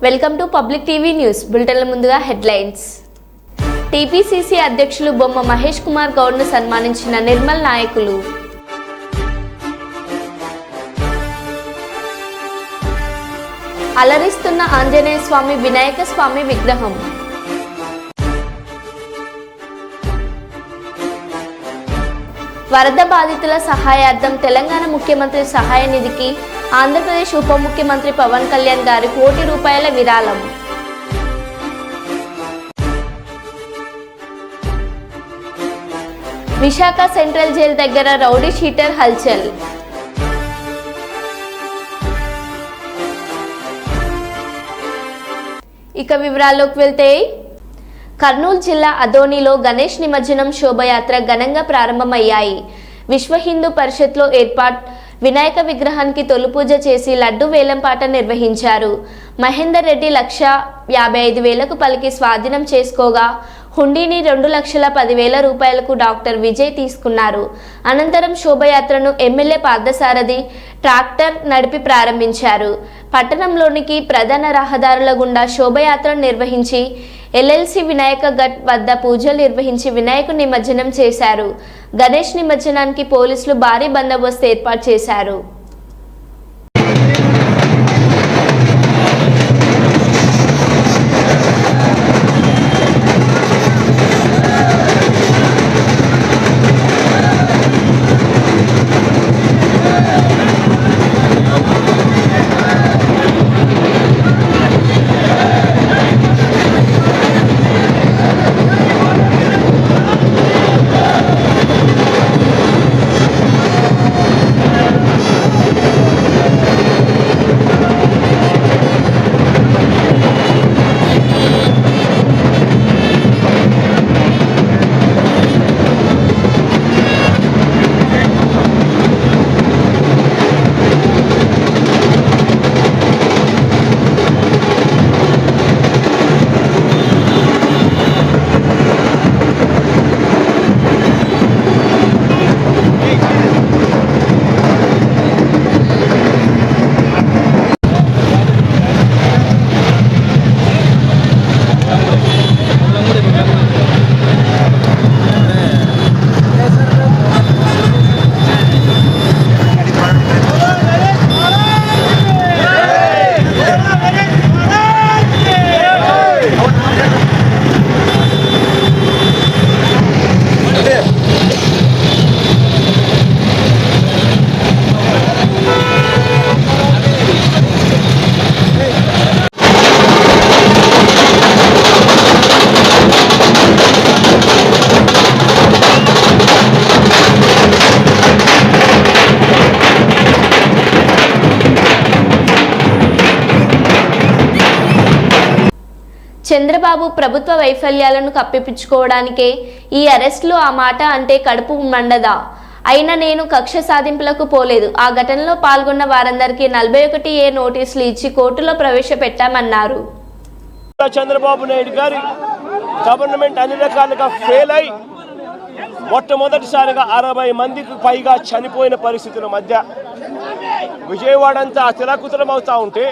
Welcome to public TV news బులెటిన్ల ముందుగా headlines. TPCC అధ్యక్షులు బొమ్మ మహేష్ కుమార్ గౌడ్ను సన్మానించిన నిర్మల్ నాయకులు. అలరిస్తున్న ఆంజనేయ స్వామి వినాయక స్వామి విగ్రహం. వరద బాధితుల సహాయార్థం తెలంగాణ ముఖ్యమంత్రి సహాయ నిధికి ఆంధ్రప్రదేశ్ ఉప ముఖ్యమంత్రి పవన్ కళ్యాణ్ గారి ₹1 కోటి విరాళం. విశాఖ సెంట్రల్ జైలు దగ్గర రౌడీ షీటర్ హల్చల్. ఇక వివరాల్లోకి వెళ్తే, కర్నూలు జిల్లా అదోనిలో గణేష్ నిమజ్జనం శోభయాత్ర ఘనంగా ప్రారంభమయ్యాయి. విశ్వ హిందూ పరిషత్లో ఏర్పాటు వినాయక విగ్రహానికి తొలి పూజ చేసి లడ్డు వేలంపాట నిర్వహించారు. మహేందర్ రెడ్డి 1,55,000కు పలికి స్వాధీనం చేసుకోగా హుండీని ₹2,10,000 డాక్టర్ విజయ్ తీసుకున్నారు. అనంతరం శోభయాత్రను ఎమ్మెల్యే పార్థసారథి ట్రాక్టర్ నడిపి ప్రారంభించారు. పట్టణంలోనికి ప్రధాన రహదారుల గుండా శోభయాత్రను నిర్వహించి ఎల్ఎల్సి వినాయక ఘట్ వద్ద పూజలు నిర్వహించి వినాయకుడి నిమజ్జనం చేశారు. గణేష్ నిమజ్జనానికి పోలీసులు భారీ బందోబస్తు ఏర్పాటు చేశారు. చంద్రబాబు ప్రభుత్వ వైఫల్యాలను కప్పిపుచ్చుకోవడానికే ఈ అరెస్టులు. ఆ మాట అంటే కడుపు మండదా? అయినా నేను కక్ష సాధింపులకు పోలేదు. ఆ ఘటనలో పాల్గొన్న వారందరికీ 41A నోటీసులు ఇచ్చి కోర్టులో ప్రవేశపెట్టామన్నారు. చంద్రబాబు నాయుడు గారి గవర్నమెంట్ అన్ని రకాలుగా ఫెయిల్ అయి మొట్టమొదటిసారిగా 60 మందికి పైగా చనిపోయిన పరిస్థితుల మధ్య విజయవాడ అంతా అతలాకుతలం అవుతా ఉంటే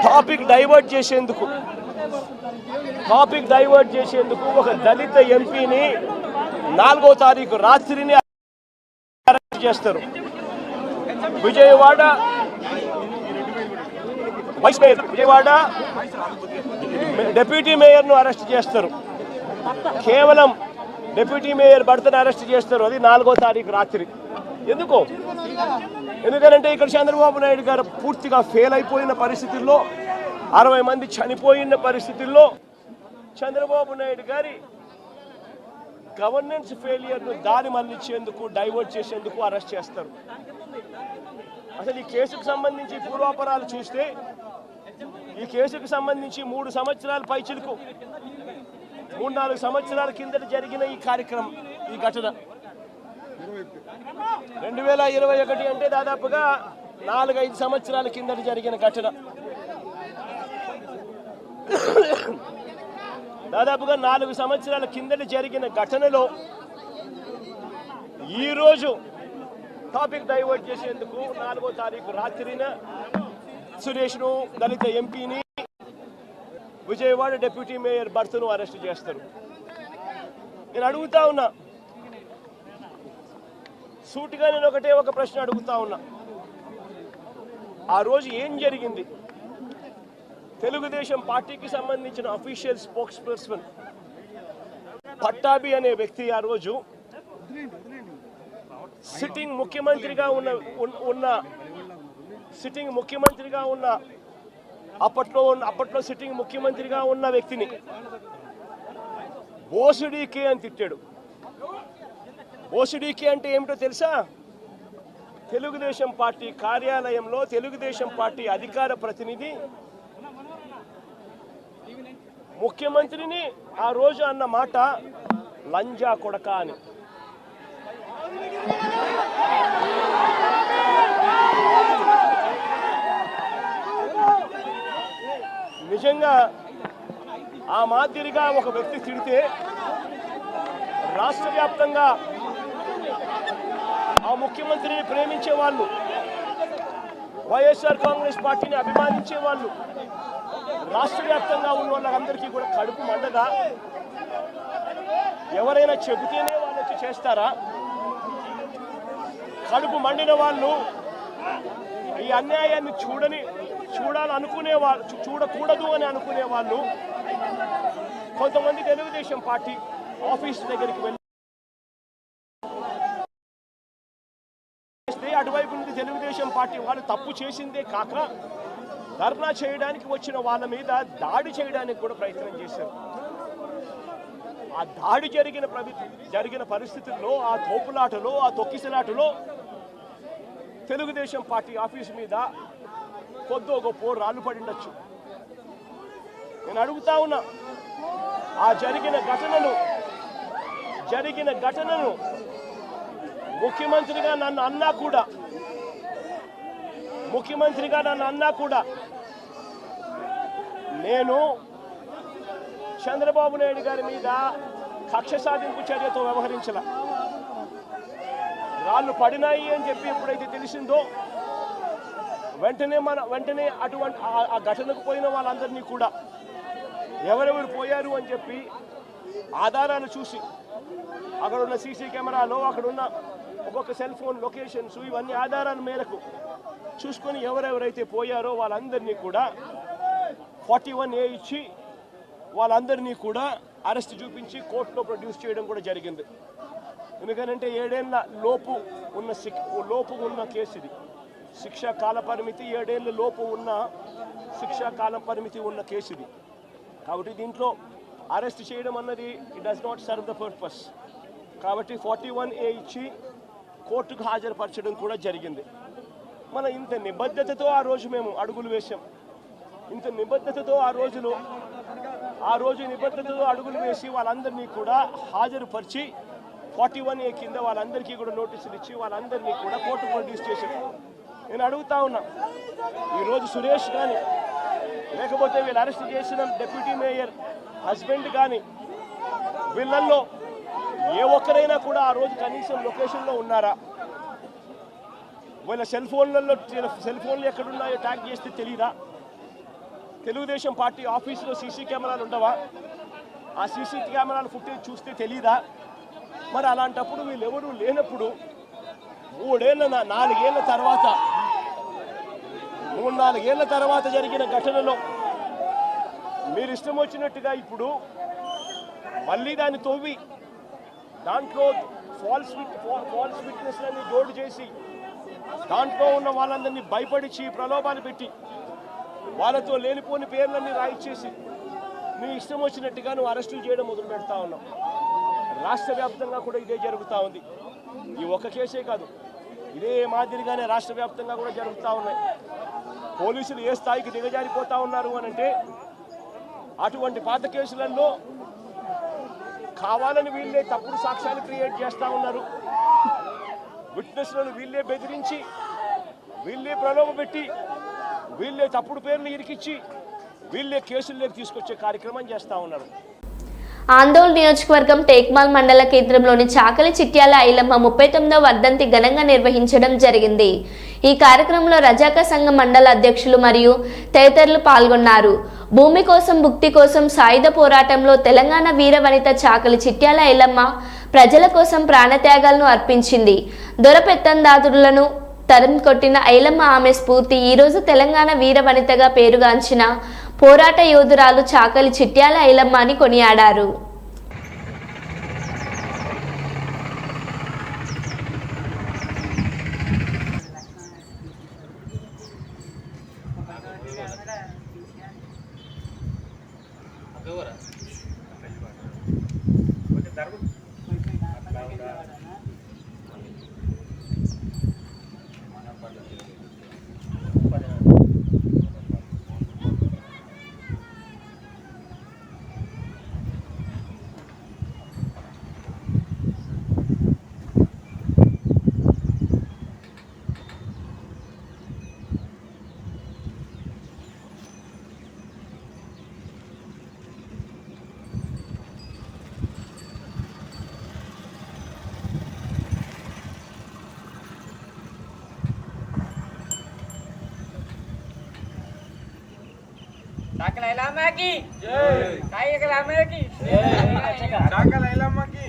టాపిక్ డైవర్ట్ చేసేందుకు ఒక దళిత ఎంపీని 4వ తారీఖు రాత్రిని అరెస్ట్ చేస్తారు. విజయవాడ డిప్యూటీ మేయర్ను అరెస్ట్ చేస్తారు. కేవలం డిప్యూటీ మేయర్ భర్తను అరెస్ట్ చేస్తారు. అది 4వ తారీఖు రాత్రి. ఎందుకంటే ఇక్కడ చంద్రబాబు నాయుడు గారు పూర్తిగా ఫెయిల్ అయిపోయిన పరిస్థితుల్లో, 60 మంది చనిపోయిన పరిస్థితుల్లో చంద్రబాబు నాయుడు గారి గవర్నెన్స్ ఫెయిలియర్ను దారి మళ్లించేందుకు, డైవర్ట్ చేసేందుకు అరెస్ట్ చేస్తారు. అసలు ఈ కేసుకు సంబంధించి పూర్వాపరాలు చూస్తే, ఈ కేసుకు సంబంధించి 3 సంవత్సరాల పైచిలకు 3-4 సంవత్సరాల కిందట జరిగిన ఈ కార్యక్రమం, ఈ ఘటన 2021 అంటే దాదాపుగా 4-5 సంవత్సరాల కిందట జరిగిన ఘటన. దాదాపుగా 4 సంవత్సరాల కిందట జరిగిన ఘటనలో ఈ రోజు టాపిక్ డైవర్ట్ చేసేందుకు 4వ తారీఖు రాత్రిన సురేష్ను, దళిత ఎంపీని, విజయవాడ డిప్యూటీ మేయర్ భర్తను అరెస్ట్ చేస్తారు. నేను అడుగుతా ఉన్నా, సూటిగా నేను ఒక ప్రశ్న అడుగుతా ఉన్నా. ఆ రోజు ఏం జరిగింది? తెలుగుదేశం పార్టీకి సంబంధించిన అఫీషియల్ స్పోక్స్ పర్సన్ పట్టాభి అనే వ్యక్తి ఆ రోజు సిట్టింగ్ ముఖ్యమంత్రిగా ఉన్న అప్పట్లో సిట్టింగ్ ముఖ్యమంత్రిగా ఉన్న వ్యక్తిని బోసుడీకే అని తిట్టాడు. బోసుడీకే అంటే ఏమిటో తెలుసా? తెలుగుదేశం పార్టీ కార్యాలయంలో తెలుగుదేశం పార్టీ అధికార ప్రతినిధి ముఖ్యమంత్రిని ఆ రోజు అన్న మాట లంజా కొడక అని. నిజంగా ఆ మాదిరిగా ఒక వ్యక్తి తిడితే రాష్ట్ర వ్యాప్తంగా ఆ ముఖ్యమంత్రిని ప్రేమించే వాళ్ళు, వైఎస్ఆర్ కాంగ్రెస్ పార్టీని అభిమానించే వాళ్ళు, రాష్ట్ర వ్యాప్తంగా ఉన్న వాళ్ళందరికీ కూడా కడుపు మండదా? ఎవరైనా చెబితేనే వాళ్ళు వచ్చి చేస్తారా? కడుపు మండిన వాళ్ళు ఈ అన్యాయాన్ని చూడాలనుకునే వాళ్ళు, చూడకూడదు అని అనుకునే వాళ్ళు కొంతమంది తెలుగుదేశం పార్టీ ఆఫీస్ దగ్గరికి వెళ్ళి అటువైపు నుండి తెలుగుదేశం పార్టీ వాళ్ళు తప్పు చేసిందే కాక ధర్నా చేయడానికి వచ్చిన వాళ్ళ మీద దాడి చేయడానికి కూడా ప్రయత్నం చేశారు. ఆ దాడి జరిగిన పరిస్థితుల్లో, ఆ తోపులాటలో, ఆ తొక్కిసలాటలో తెలుగుదేశం పార్టీ ఆఫీసు మీద కొద్దో గొప్ప రాళ్ళు పడిండొచ్చు. నేను అడుగుతా ఉన్నా, ఆ జరిగిన ఘటనను ముఖ్యమంత్రిగా నన్ను అన్నా కూడా నేను చంద్రబాబు నాయుడు గారి మీద కక్ష సాధింపు చర్యతో వ్యవహరించాల. రాళ్ళు పడినాయి అని చెప్పి ఎప్పుడైతే తెలిసిందో వెంటనే అటువంటి ఆ ఘటనకు పోయిన వాళ్ళందరినీ కూడా ఎవరెవరు పోయారు అని చెప్పి ఆధారాలు చూసి, అక్కడ ఉన్న సీసీ కెమెరాలో, అక్కడున్న ఒక్కొక్క సెల్ ఫోన్ లొకేషన్స్, ఇవన్నీ ఆధారాల మేరకు చూసుకొని ఎవరెవరైతే పోయారో వాళ్ళందరినీ కూడా 41A ఇచ్చి వాళ్ళందరినీ కూడా అరెస్ట్ చూపించి కోర్టులో ప్రొడ్యూస్ చేయడం కూడా జరిగింది. ఎందుకనంటే 7 ఏళ్ల లోపు ఉన్న కేసు ఇది. శిక్షా కాల పరిమితి 7 ఏళ్ల లోపు ఉన్న శిక్షా కాల పరిమితి ఉన్న కేసు ఇది. కాబట్టి దీంట్లో అరెస్ట్ చేయడం అన్నది it does not serve the purpose. కాబట్టి 41A ఇచ్చి కోర్టుకు హాజరుపరచడం కూడా జరిగింది. మన ఇంత నిబద్ధతతో ఆ రోజు మేము అడుగులు వేసాం. ఇంత నిబద్ధతతో ఆ రోజు నిబద్ధతతో అడుగులు వేసి వాళ్ళందరినీ కూడా హాజరుపరిచి 41A కింద వాళ్ళందరికీ కూడా నోటీసులు ఇచ్చి వాళ్ళందరినీ కూడా కోర్టు ప్రొడ్యూస్ చేశారు. నేను అడుగుతా ఉన్నా, ఈరోజు సురేష్ కానీ లేకపోతే వీళ్ళు అరెస్ట్ చేసిన డిప్యూటీ మేయర్ హస్బెండ్ కానీ వీళ్ళల్లో ఏ ఒక్కరైనా కూడా ఆ రోజు కనీసం లొకేషన్లో ఉన్నారా? వీళ్ళ సెల్ ఫోన్లు ఎక్కడున్నాయో ట్యాగ్ చేస్తే తెలియదా? తెలుగుదేశం పార్టీ ఆఫీసులో సీసీ కెమెరాలు ఉండవా? ఆ సీసీ కెమెరాల ఫుటేజ్ చూస్తే తెలియదా? మరి అలాంటప్పుడు వీళ్ళెవరూ లేనప్పుడు 4 ఏళ్ల తర్వాత జరిగిన ఘటనలో మీరు ఇష్టం వచ్చినట్టుగా ఇప్పుడు మళ్ళీ దాన్ని తవ్వి దాంట్లో ఫాల్స్ విట్నెస్లని జోడు చేసి దాంట్లో ఉన్న వాళ్ళందరినీ భయపడిచి ప్రలోభాలు పెట్టి వాళ్ళతో లేనిపోని పేర్లన్నీ రాయిచ్చేసి మీ ఇష్టం వచ్చినట్టుగా నువ్వు అరెస్టులు చేయడం మొదలు పెడతా ఉన్నావు. రాష్ట్ర వ్యాప్తంగా కూడా ఇదే జరుగుతూ ఉంది. ఈ ఒక్క కేసే కాదు, ఇదే మాదిరిగానే రాష్ట్ర వ్యాప్తంగా కూడా జరుగుతూ ఉన్నాయి. పోలీసులు ఏ స్థాయికి దిగజారిపోతా ఉన్నారు అనంటే, అటువంటి పాత కేసులలో కావాలని వీళ్ళే తప్పుడు సాక్ష్యాలు క్రియేట్ చేస్తూ ఉన్నారు. విట్నెస్లను వీళ్ళే బెదిరించి, వీళ్ళే ప్రలోభపెట్టి, వీళ్ళే తప్పుడు పేర్లు ఇరికిచ్చి, వీళ్ళే కేసుల్లోకి తీసుకొచ్చే కార్యక్రమం చేస్తూ ఉన్నారు. ఆందోళన నియోజకవర్గం టేక్మాల్ మండల కేంద్రంలోని చాకలి చిట్యాల ఐలమ్మ 39వ వర్ధంతి ఘనంగా నిర్వహించడం జరిగింది. ఈ కార్యక్రమంలో రజాకా సంఘ మండల అధ్యక్షులు మరియు తదితరులు పాల్గొన్నారు. భూమి కోసం భుక్తి కోసం సాయుధ పోరాటంలో తెలంగాణ వీర వనిత చాకలి చిట్యాల ఐలమ్మ ప్రజల కోసం ప్రాణత్యాగాలను అర్పించింది. దొరపెత్తందారులను తరం కొట్టిన ఐలమ్మ ఆమె స్ఫూర్తి. ఈరోజు తెలంగాణ వీర వనితగా పేరుగాంచిన పోరాట యోధురాలు చాకలి చిట్యాల ఐలమ్మ అని కొనియాడారు. చాకలి ఐలమ్మకి జై. చాకలి ఐలమ్మకి జై. చాకలి ఐలమ్మకి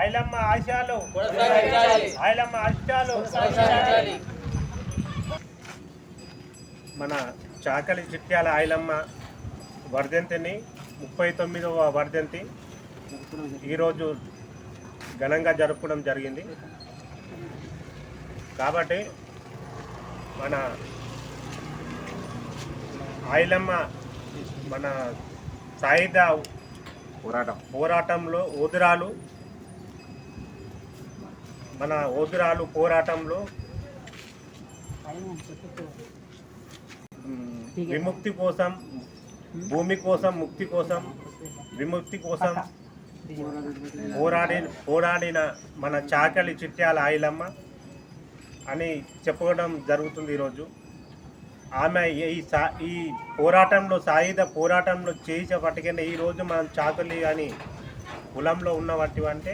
ఐలమ్మ ఆశయాలు కొనసాగించాలి. ఐలమ్మ ఆశయాలు కొనసాగించాలి. మన చాకలి చిట్యాల ఐలమ్మ వర్ధంతిని 39వ వర్ధంతి ఈరోజు ఘనంగా జరుపుకోవడం జరిగింది. కాబట్టి మన ఐలమ్మ మన సాయుధ పోరాటంలో ఓదురాలు మన ఓదురాలు పోరాటంలో విముక్తి కోసం భూమి కోసం ముక్తి కోసం విముక్తి కోసం పోరాడిన మన చాకలి చిట్యాల ఐలమ్మ అని చెప్పుకోవడం జరుగుతుంది. ఈరోజు ఆమె ఈ పోరాటంలో సాయుధ పోరాటంలో చేసేపటికైనా ఈరోజు మనం చాకలి అని కులంలో ఉన్నవాటి అంటే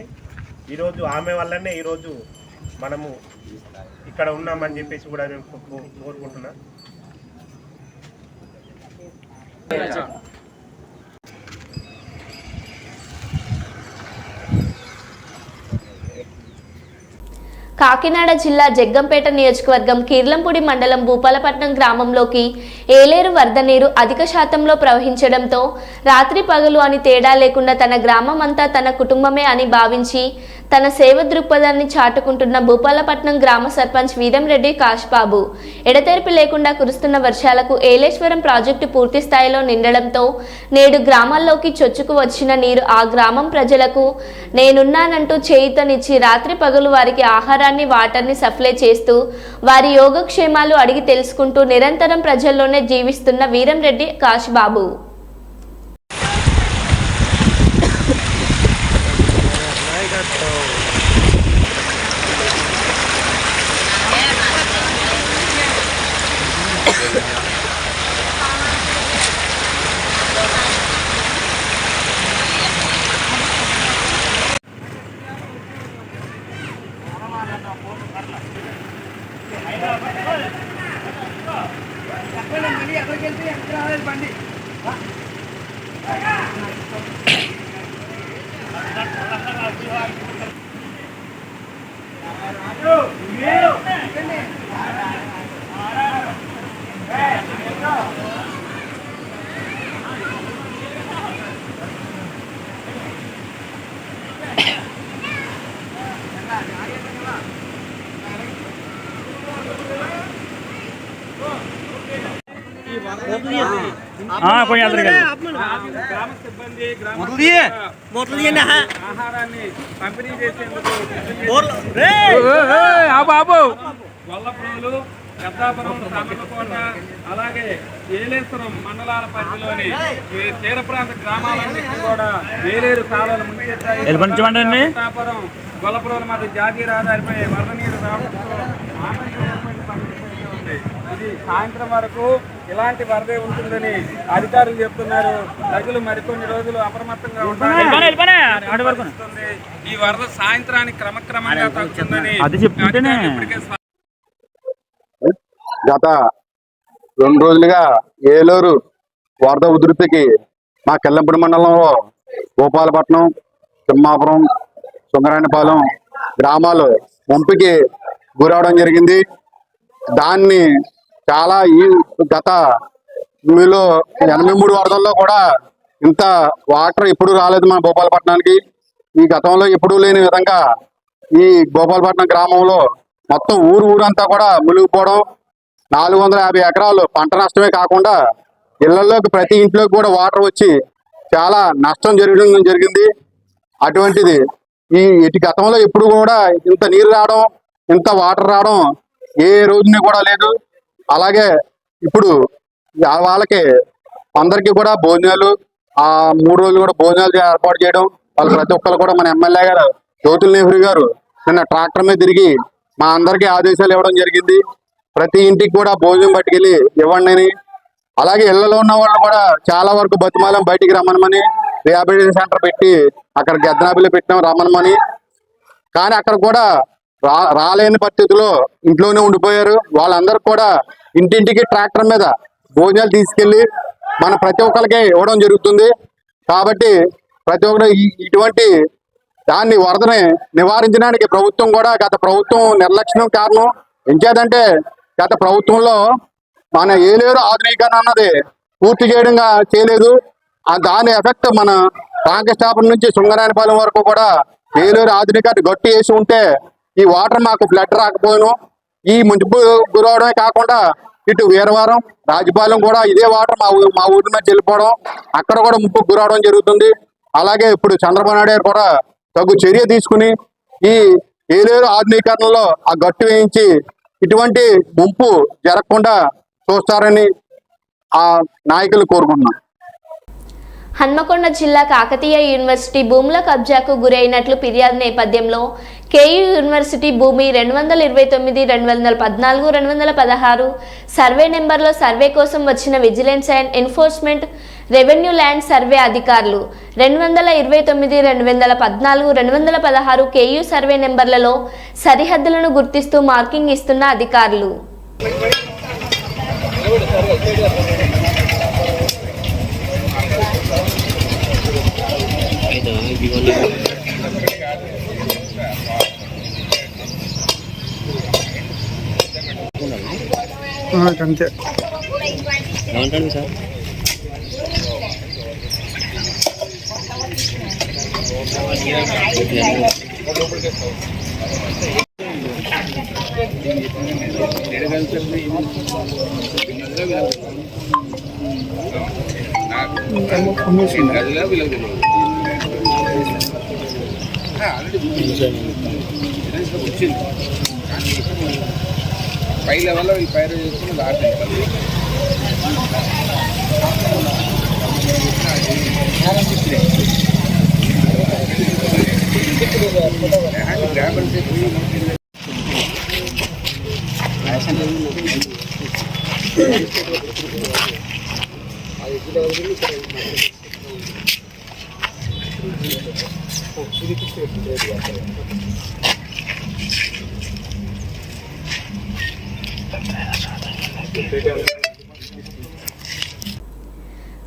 ఈరోజు ఆమె వల్లనే ఈరోజు మనము ఇక్కడ ఉన్నామని చెప్పేసి కూడా నేను కోరుకుంటున్నా. కాకినాడ జిల్లా జగ్గంపేట నియోజకవర్గం కీర్లంపూడి మండలం భూపాలపట్నం గ్రామంలోకి ఏలేరు వరద నీరు అధిక శాతంలో ప్రవహించడంతో రాత్రి పగలు అని తేడా లేకుండా తన గ్రామం అంతా తన కుటుంబమే అని భావించి తన సేవ దృక్పథాన్ని చాటుకుంటున్న భూపాలపట్నం గ్రామ సర్పంచ్ వీరంరెడ్డి కాష్బాబు ఎడతెరిపి లేకుండా కురుస్తున్న వర్షాలకు ఏలేశ్వరం ప్రాజెక్టు పూర్తి స్థాయిలో నిండడంతో నేడు గ్రామాల్లోకి చొచ్చుకు వచ్చిన నీరు ఆ గ్రామం ప్రజలకు నేనున్నానంటూ చేయూతనిచ్చి రాత్రి పగలు వారికి ఆహారాన్ని వాటర్ని సప్లై చేస్తూ వారి యోగక్షేమాలు అడిగి తెలుసుకుంటూ నిరంతరం ప్రజల్లోనే జీవిస్తున్న వీరంరెడ్డి కాష్బాబు. గ్రామ సిబ్బంది ఆహారాన్ని పంపిణీ చేసేందుకు గొల్లపురులు, పెద్దాపురం, సామర్లకోట అలాగే ఏలేశ్వరం మండలాల పరిధిలోని తీర ప్రాంత గ్రామాలన్నింటినీ కూడా వేలేరు కాలువలు ముంచెత్తాయి. పెద్దాపురం, గొల్లపురం మధ్య జాతీయ రహదారిపై వరద నీరు రావడంతో ఆటంకం ఏర్పడిన పరిస్థితి ఉంది. ఇది సాయంత్రం వరకు ఇలాంటి వరదే ఉంటుందని అధికారులు చెప్తున్నారు. ప్రజలు మరికొన్ని రోజులు అప్రమత్తంగా ఉంటారు. ఈ వరద సాయంత్రానికి క్రమక్రమంగా తగ్గుతుందని ఇప్పటికే గత 2 రోజులుగా ఏలూరు వరద ఉధృతికి మా కెల్లంపూడి మండలంలో గోపాలపట్నం, తిమ్మాపురం, సుంగరాయనపాలెం గ్రామాలు ముంపుకి గురవడం జరిగింది. దాన్ని చాలా ఈ గత 83 వరదల్లో కూడా ఇంత వాటర్ ఎప్పుడు రాలేదు మన గోపాలపట్నానికి. ఈ గతంలో ఎప్పుడూ లేని విధంగా ఈ గోపాలపట్నం గ్రామంలో మొత్తం ఊరంతా కూడా మునిగిపోవడం, 450 ఎకరాలు పంట నష్టమే కాకుండా ఇళ్లలోకి ప్రతి ఇంట్లోకి కూడా వాటర్ వచ్చి చాలా నష్టం జరిగింది. అటువంటిది ఇటు గతంలో ఎప్పుడు కూడా ఇంత నీరు రావడం, ఇంత వాటర్ రావడం ఏ రోజుని కూడా లేదు. అలాగే ఇప్పుడు వాళ్ళకి అందరికీ కూడా భోజనాలు, ఆ 3 రోజులు కూడా భోజనాలు ఏర్పాటు చేయడం, వాళ్ళు ప్రతి ఒక్కరు కూడా మన ఎమ్మెల్యే గారు జ్యోతుల్ నెహ్రూ గారు నిన్న ట్రాక్టర్ మీద తిరిగి మా అందరికీ ఆదేశాలు ఇవ్వడం జరిగింది. ప్రతి ఇంటికి కూడా భోజనం పట్టుకెళ్ళి ఇవ్వండి అని. అలాగే ఇళ్లలో ఉన్న వాళ్ళు కూడా చాలా వరకు బతిమాలం బయటికి రమ్మనమని రిహాబిలిటేషన్ సెంటర్ పెట్టి అక్కడ గద్దనాభిలో పెట్టినాం రమ్మనమని. కానీ అక్కడ కూడా రాలేని పరిస్థితిలో ఇంట్లోనే ఉండిపోయారు. వాళ్ళందరూ కూడా ఇంటింటికి ట్రాక్టర్ మీద భోజనాలు తీసుకెళ్లి మన ప్రతి ఒక్కరికి ఇవ్వడం జరుగుతుంది. కాబట్టి ప్రతి ఒక్కరు ఇటువంటి దాన్ని వరదని నివారించడానికి ప్రభుత్వం కూడా గత ప్రభుత్వం నిర్లక్ష్యం కారణం. ఎంచేదంటే గత ప్రభుత్వంలో మన ఏలేరు ఆధునీకరణ అన్నది పూర్తి చేయలేదు. దాని ఎఫెక్ట్ మన రాంకృష్ణాపురం నుంచి సుంగరాయనపాలెం వరకు కూడా ఏలేరు ఆధునీకరణ గట్టి వేసి ఉంటే ఈ వాటర్ మాకు ఫ్లడ్ రాకపోయాను. ఈ ముంపు గురవడమే కాకుండా ఇటు వీరవరం, రాజపాలెం కూడా ఇదే వాటర్ మా ఊరి మీద చెల్లిపోవడం, అక్కడ కూడా ముంపు గురవడం జరుగుతుంది. అలాగే ఇప్పుడు చంద్రబాబు నాయుడు గారు కూడా తగు చర్య తీసుకుని ఈ ఏలేరు ఆధునీకరణలో ఆ గట్టు వేయించి ఇటువంటి ముంపు జరగకుండా చూస్తారని ఆ నాయకులు కోరుకుంటున్నాం. హన్మకొండ జిల్లా కాకతీయ యూనివర్సిటీ భూముల కబ్జాకు గురైనట్లు ఫిర్యాదు నేపథ్యంలో కేయూ యూనివర్సిటీ భూమి 229, 214, 216 సర్వే నెంబర్లో సర్వే కోసం వచ్చిన vigilance and enforcement, revenue land survey అధికారులు 229, 214, 216 కేయూ సర్వే నెంబర్లలో సరిహద్దులను గుర్తిస్తూ మార్కింగ్ ఇస్తున్న అధికారులు అంతే ఏమంటాను సార్? పై లెవెల్లో వీళ్ళు పైరు చేసుకుని దాటాయి.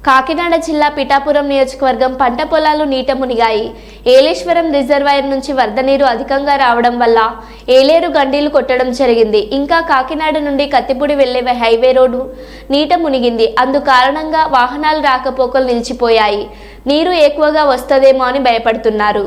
కాకినాడ జిల్లా పిఠాపురం నియోజకవర్గం పంట పొలాలు నీట మునిగాయి. ఏలేశ్వరం రిజర్వాయర్ నుంచి వరద నీరు అధికంగా రావడం వల్ల ఏలేరు గండీలు కొట్టడం జరిగింది. ఇంకా కాకినాడ నుండి కత్తిపూడి వెళ్లే హైవే రోడ్డు నీట మునిగింది. అందు కారణంగా వాహనాలు రాకపోకలు నిలిచిపోయాయి. నీరు ఎక్కువగా వస్తదేమో అని భయపడుతున్నారు.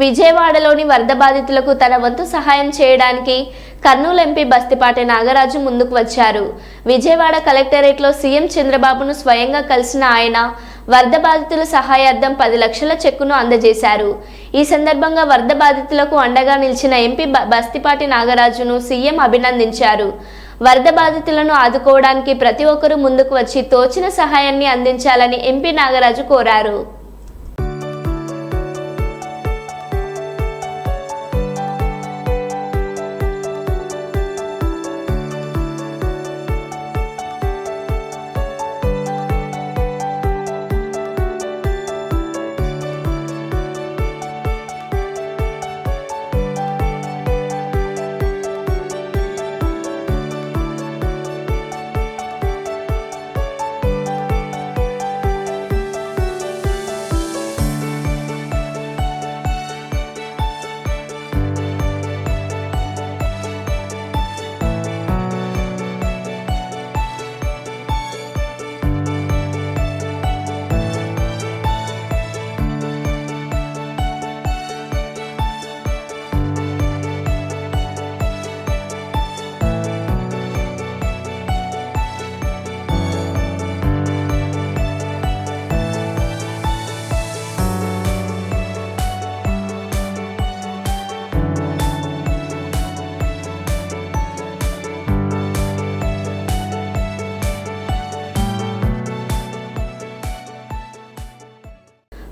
విజయవాడలోని వరద బాధితులకు తన వంతు సహాయం చేయడానికి కర్నూలు ఎంపీ బస్తిపాటి నాగరాజు ముందుకు వచ్చారు. విజయవాడ కలెక్టరేట్లో సీఎం చంద్రబాబును స్వయంగా కలిసిన ఆయన వరద బాధితుల సహాయార్థం 10 లక్షల చెక్కును అందజేశారు. ఈ సందర్భంగా వరద బాధితులకు అండగా నిలిచిన ఎంపీ బస్తిపాటి నాగరాజును సీఎం అభినందించారు. వరద బాధితులను ఆదుకోవడానికి ప్రతి ఒక్కరూ ముందుకు వచ్చి తోచిన సహాయాన్ని అందించాలని ఎంపీ నాగరాజు కోరారు.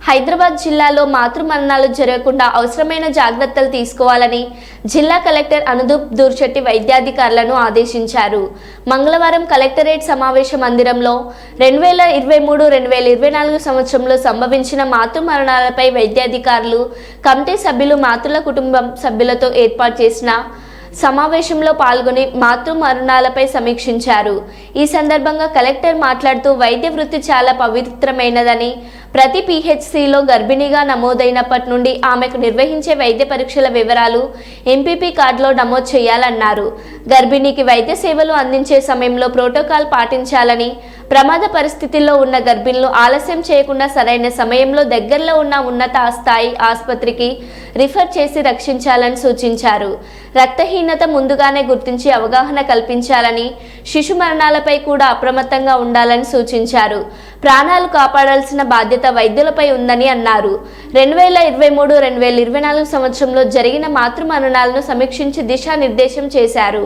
హైదరాబాద్ జిల్లాలో మాతృమరణాలు జరగకుండా అవసరమైన జాగ్రత్తలు తీసుకోవాలని జిల్లా కలెక్టర్ అనుదూప్ దూర్శెట్టి వైద్యాధికారులను ఆదేశించారు. మంగళవారం కలెక్టరేట్ సమావేశ మందిరంలో 2023-2024 సంవత్సరంలో సంభవించిన మాతృమరణాలపై వైద్యాధికారులు కమిటీ సభ్యులు మాతృల కుటుంబం సభ్యులతో ఏర్పాటు చేసిన సమావేశంలో పాల్గొని మాతృమరణాలపై సమీక్షించారు. ఈ సందర్భంగా కలెక్టర్ మాట్లాడుతూ వైద్య వృత్తి చాలా పవిత్రమైనదని, ప్రతి PHCలో గర్భిణిగా నమోదైనప్పటి నుండి ఆమెకు నిర్వహించే వైద్య పరీక్షల వివరాలు MPP కార్డులో నమోదు చేయాలన్నారు. గర్భిణికి వైద్య సేవలు అందించే సమయంలో ప్రోటోకాల్ పాటించాలని, ప్రమాద పరిస్థితుల్లో ఉన్న గర్భిణులు ఆలస్యం చేయకుండా సరైన సమయంలో దగ్గరలో ఉన్న ఉన్నత స్థాయి ఆసుపత్రికి రిఫర్ చేసి రక్షించాలని సూచించారు. రక్తహీనత ముందుగానే గుర్తించి అవగాహన కల్పించాలని, శిశు మరణాలపై కూడా అప్రమత్తంగా ఉండాలని సూచించారు. ప్రాణాలు కాపాడాల్సిన బాధ్యత వైద్యులపై ఉందని అన్నారు. 2023-2024 సంవత్సరంలో జరిగిన మాతృమరణాలను సమీక్షించి దిశానిర్దేశం చేశారు.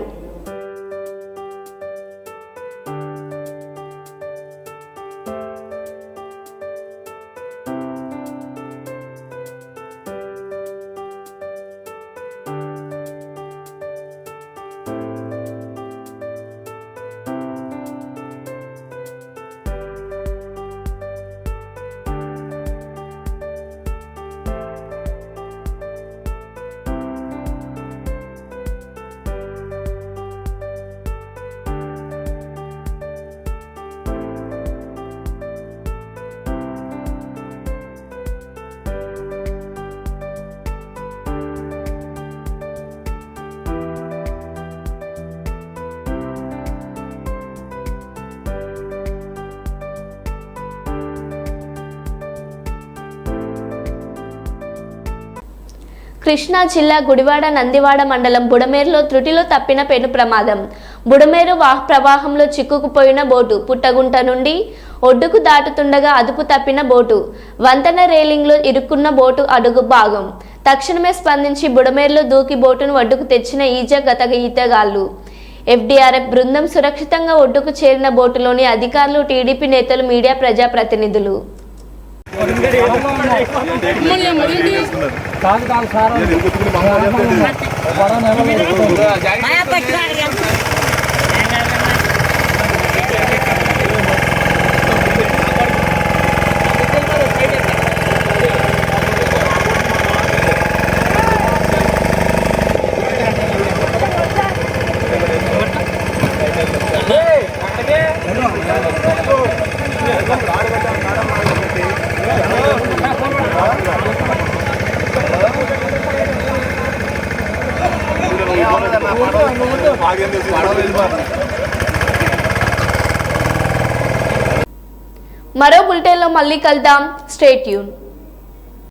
కృష్ణా జిల్లా గుడివాడ నందివాడ మండలం బుడమేరులో త్రుటిలో తప్పిన పెను ప్రమాదం. బుడమేరు ప్రవాహంలో చిక్కుకుపోయిన బోటు, పుట్టగుంట నుండి ఒడ్డుకు దాటుతుండగా అదుపు తప్పిన బోటు, వంతెన రేలింగ్లో ఇరుక్కున్న బోటు అడుగు భాగం, తక్షణమే స్పందించి బుడమేరులో దూకి బోటును ఒడ్డుకు తెచ్చిన గత ఈతగాళ్లు. ఎఫ్డీఆర్ఎఫ్ బృందం సురక్షితంగా ఒడ్డుకు చేరిన బోటులోని అధికారులు, టీడీపీ నేతలు, మీడియా, ప్రజాప్రతినిధులు. మరో బులెటిన్లో మళ్ళీ కలుద్దాం. Stay tune.